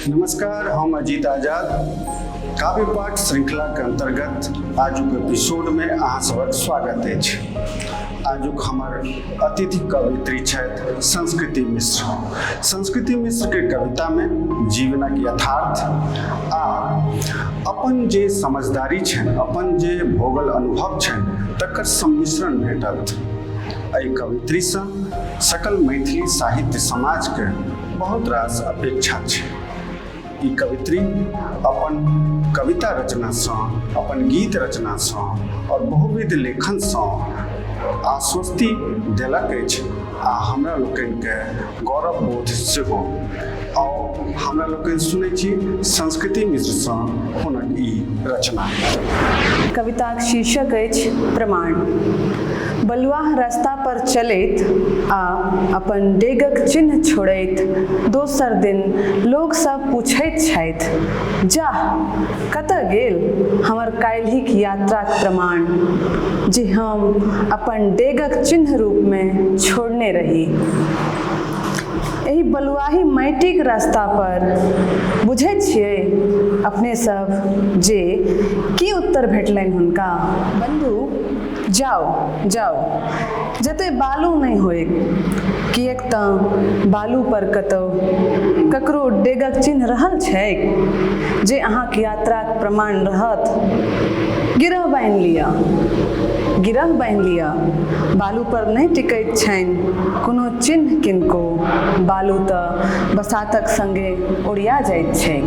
नमस्कार, हम अजीत आजाद काव्य पाठ श्रृंखला के अंतर्गत आजुक एपिसोड में अहाँ सबक स्वागत अछि। आजुक हमर अतिथि कवित्री छथि संस्कृति मिश्र। संस्कृति मिश्र के कविता में जीवनक यथार्थ आ अपन जे समझदारी छनि, अपन जे भोगल अनुभव छनि तकर सम्मिश्रण भेटत। एहि कवित्री सँ सकल मैथिली साहित्य समाज के बहुत रास अपेक्षा छै। ई कवित्री अपन कविता रचना सँ, अपन गीत रचना सँ और बहुविध लेखन सँ आश्वस्ति देलक अछि आ हमरा लोकनि के गौरव बोध सेहो। और हमरा लोकनि सुनै छी संस्कृति मिश्र सँ हुनक ई रचना। कविताक शीर्षक अछि प्रमाण। बलुआह रास्ता पर चलैत आ अपन डेगक चिन्ह छोड़ैत दोसर दिन लोक सब पूछैत छथि, जाह कतऽ गेल हमर काल्हिक यात्राक प्रमाण, जे हम अपन डेगक चिन्ह रूप में छोड़ने रही। एहि बलुआही माटिक रास्ता पर बुझैत छियै अपने सब जे की उत्तर भेटलनि हुनका। बंधु जाओ जाओ जते बालू नहीं होए, किएक तऽ बालू पर ककरो डेगक चिन्ह रहल छैक जे अहाँक यात्राक प्रमाण रहत। गिरह बान्हि लिअ, बालू पर नहीं टिकैत छनि कोनो चिन्ह किनको, बालू तऽ बसातक संगे उड़िया जाइत छैक।